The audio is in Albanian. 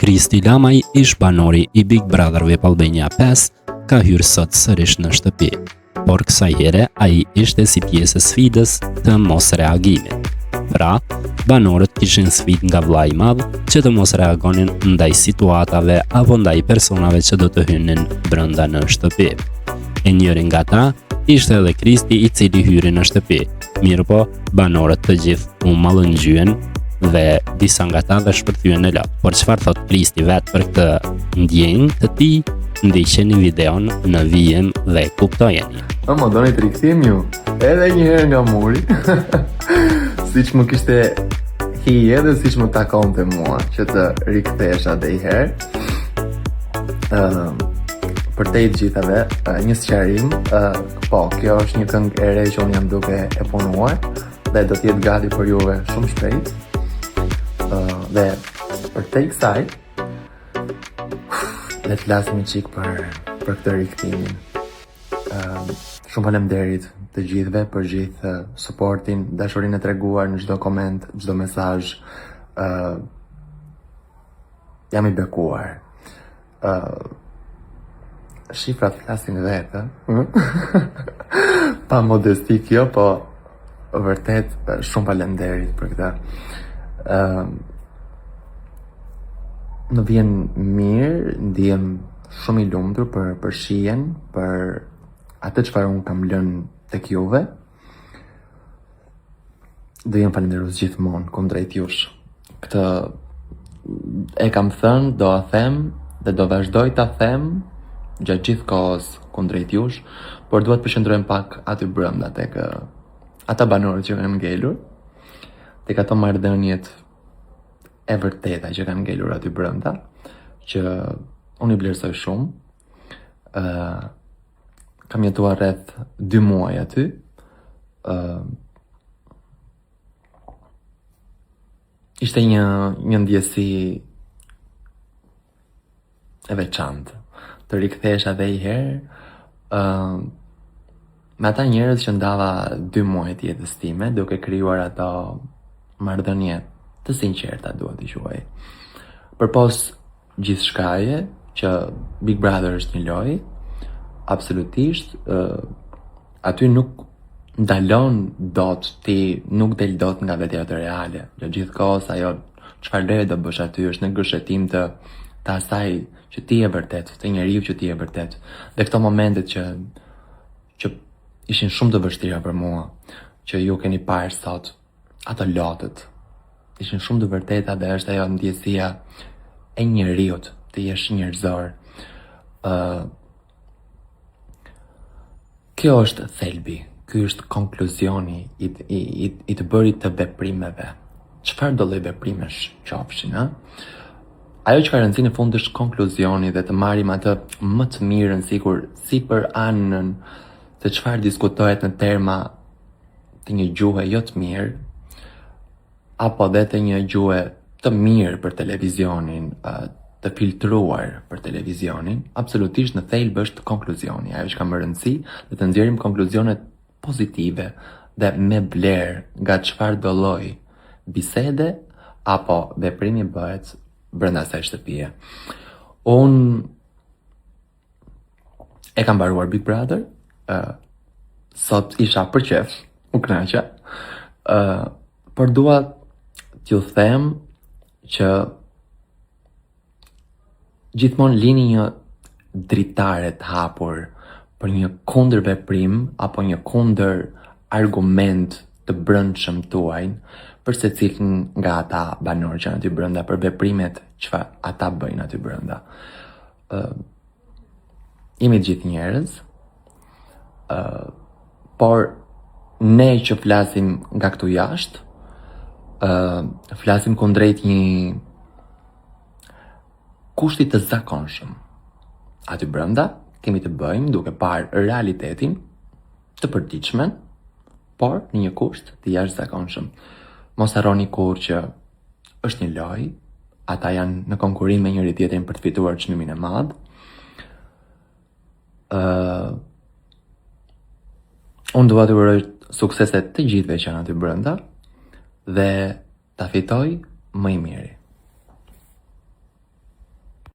Kristi Lamaj, ish banori I Big Brother VIP Albania 5, ka hyrë sot sërish në shtëpi, por kësaj here ai ishte si pjesë e sfidës të mos reagimit. Pra, banorët kishin sfidë nga vllai I madh që të mos reagonin ndaj situatave apo ndaj personave që do të hynin brenda në shtëpi. E njëri nga ta ishte edhe Kristi I cili hyri në shtëpi. Mirëpo, banorët të gjithë u mallëngjyen dhe disa nga ta dhe shpërthyen në lot. Por çfarë thot Kristi vetë për këtë ndjenjë të tij? Ndiqeni videon në vijim dhe kuptojeni. Më doni të rikthim ju edhe një herë nga muri. Siç më kishte hije dhe siç më takonte mua që të rikthesha edhe një herë. Për te I gjithave, një sqarim, po, kjo është një këngë e re që unë jam duke e punuar dhe do t'jetë gati për juve shumë shpejt. Dhe për te I kësaj, le të flasim një çik për këtë rikthimin. Shumë faleminderit të gjithëve për gjithë suportin, dashurinë e treguar në çdo koment, çdo mesazh. Jam I bekuar. Shifrat flasin vetë. Pa modesti kjo, po vërtet shumë faleminderit për këtë. Më vjen mirë, ndihem shumë I lumtur për shijen, për atë çfarë unë kam lënë tek juve. Do jem falënderues gjithmonë kundrejt jush. Këtë e kam thënë, do a them dhe do vazhdoj ta them gjatë gjithë kohës kundrejt jush, por duhet përqendrohem pak aty brenda tek ata banorët që kanë ngelur, tek ato marrëdhëniet e vërteta që kanë ngelur aty brenda, që unë I vlerësoj shumë. Kam jetuar rreth 2 muaj aty. Ishte një ndjesi e veçantë të rikthesha edhe një herë me ata njerëz që ndava 2 muaj të jetës time, duke krijuar ato marrëdhënie të sinqerta, duhet I quaj. Përpos gjithçkaje që Big Brother është një lojë, absolutisht, aty nuk ndalon dot, ti nuk del dot nga vetja të reale. Gjatë gjithë kohës ajo çfarë lere do bësh aty është në gërshetim të asaj që ti e vërtet, të njeriu që ti e vërtet. Dhe këto momentet që ishin shumë të vështira për mua, që ju keni parë sot, ato lotët ishin shumë të vërteta dhe është ajo ndjesia e njeriut të jesh njerëzor. Kjo është thelbi, ky është konkluzioni I të bërit të veprimeve. Çfarë do lloj veprimesh qofshin, ha? Ajo që ka rëndësi në fund është konkluzioni dhe të marrim atë më të mirën si për anën se çfarë diskutohet në terma të një gjuhe jo të mirë, apo dhe të një gjuhe të mirë për televizionin, të filtruar për televizionin. Absolutisht në thelb është konkluzioni, ajo që ka më rëndësi dhe të nxjerrim konkluzionet pozitive dhe me vlerë nga çfarë do lloj bisede apo veprimi bëhet brenda asaj shtëpie. Unë e kam mbaruar Big Brother, sot isha për qef, u kënaqa, por dua t'ju them që gjithmonë lini një dritare të hapur për një kundër veprim apo një kundër argument të brendshëm tuaj për secilin nga ata banorë që janë aty brenda, për veprimet që ata bëjnë aty brenda. Jemi gjithë njerëz, por ne që flasim nga këtu jashtë, flasim kundrejt një kushti të zakonshëm. Aty brenda kemi të bëjmë duke parë realitetin të përditshëm, por në një kusht të jashtëzakonshëm. Mos harroni kur që është një lojë, ata janë në konkurrim me njëri tjetrin për të fituar çmimin e madh. Unë dua t'ju uroj suksese të gjithëve që janë aty brenda dhe ta fitoj më I miri.